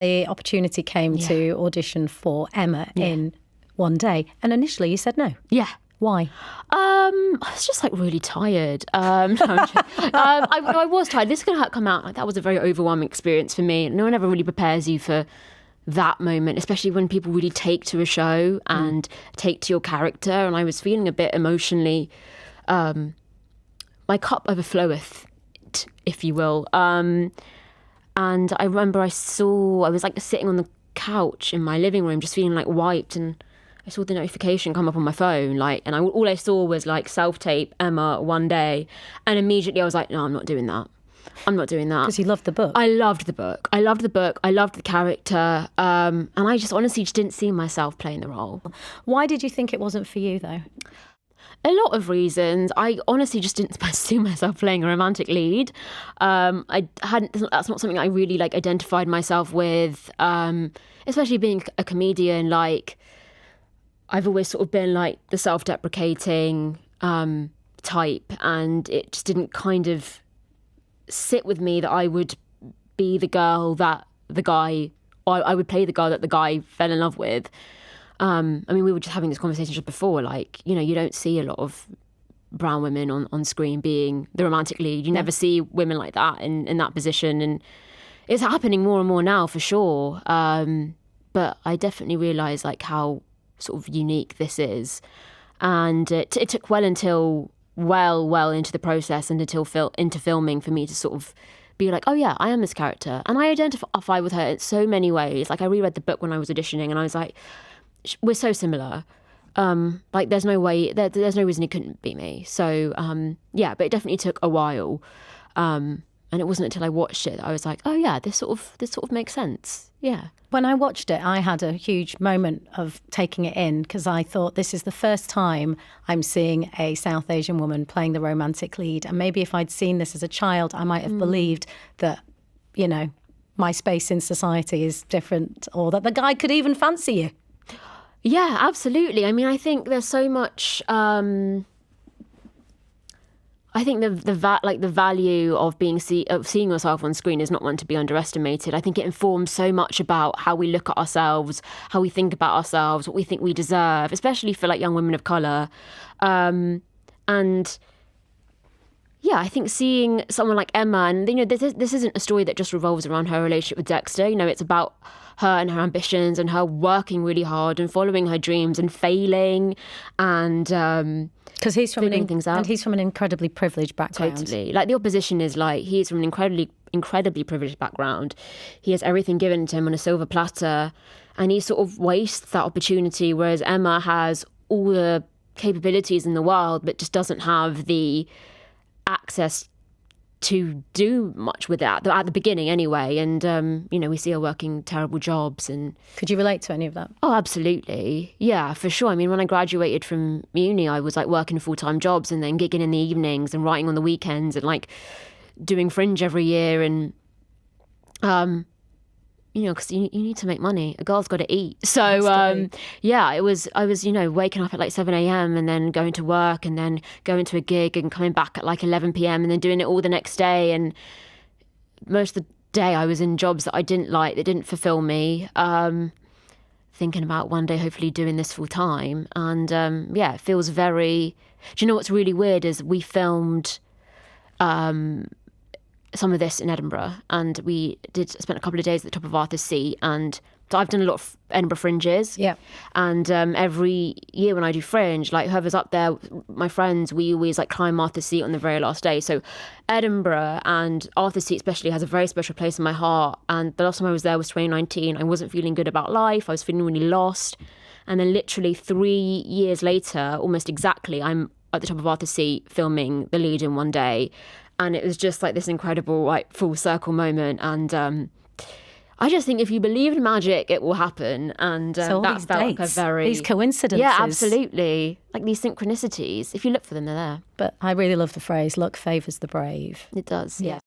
The opportunity came to audition for Emma in One Day, and initially you said no. Yeah. Why? I was just like really tired. No, I was tired. This is going to come out like that was a very overwhelming experience for me. No one ever really prepares you for that moment, especially when people really take to a show and take to your character. And I was feeling a bit emotionally, my cup overfloweth, if you will. And I remember I was like sitting on the couch in my living room, just feeling like wiped, and I saw the notification come up on my phone, and all I saw was like self-tape, Emma, One Day, and immediately I was like, no, I'm not doing that. I'm not doing that. Because you loved the book. I loved the book. I loved the character, and I just honestly just didn't see myself playing the role. Why did you think it wasn't for you, though? A lot of reasons. I honestly just didn't see myself playing a romantic lead. That's not something I really identified myself with, especially being a comedian. I've always sort of been the self-deprecating type, and it just didn't kind of sit with me that I would be the girl that I would play the girl that the guy fell in love with. We were just having this conversation just before, you don't see a lot of brown women on screen being the romantic lead. You never see women like that in that position, and it's happening more and more now for sure. But I definitely realise how sort of unique this is, and it took well into the process and into filming for me to sort of be like, oh yeah, I am this character, and I identify with her in so many ways. I reread the book when I was auditioning, and I was like, we're so similar. There's no way, there's no reason it couldn't be me. So but it definitely took a while, and it wasn't until I watched it that I was like, oh yeah, this sort of makes sense. Yeah. When I watched it, I had a huge moment of taking it in, because I thought, this is the first time I'm seeing a South Asian woman playing the romantic lead. And maybe if I'd seen this as a child, I might have believed that, my space in society is different, or that the guy could even fancy you. Yeah, absolutely. I think there's so much. I think the value of seeing yourself on screen is not one to be underestimated. I think it informs so much about how we look at ourselves, how we think about ourselves, what we think we deserve, especially for young women of colour. And yeah, I think seeing someone like Emma, and this isn't a story that just revolves around her relationship with Dexter. It's about her and her ambitions and her working really hard and following her dreams and failing, and because he's from things out. And he's from an incredibly privileged background. Totally. The opposition is he's from an incredibly privileged background. He has everything given to him on a silver platter, and he sort of wastes that opportunity, whereas Emma has all the capabilities in the world but just doesn't have the access to do much with that at the beginning anyway. And we see her working terrible jobs. And could you relate to any of that? Oh, absolutely. Yeah, for sure. When I graduated from uni, I was working full-time jobs and then gigging in the evenings and writing on the weekends and doing Fringe every year. And because you need to make money. A girl's got to eat. So, I was waking up at 7 a.m. and then going to work and then going to a gig and coming back at 11 p.m. and then doing it all the next day. And most of the day I was in jobs that I didn't like, that didn't fulfill me. Thinking about one day hopefully doing this full time. And it feels very... Do you know what's really weird is we filmed... some of this in Edinburgh, and we spent a couple of days at the top of Arthur's Seat, and so I've done a lot of Edinburgh Fringes. Yeah. And every year when I do Fringe, whoever's up there, my friends, we always climb Arthur's Seat on the very last day. So Edinburgh and Arthur's Seat especially has a very special place in my heart. And the last time I was there was 2019. I wasn't feeling good about life. I was feeling really lost. And then literally 3 years later, almost exactly, I'm at the top of Arthur's Seat filming the lead in One Day. And it was just this incredible full circle moment. And I just think if you believe in magic, it will happen. And so that felt these coincidences. Yeah, absolutely. These synchronicities. If you look for them, they're there. But I really love the phrase, luck favours the brave. It does, yeah.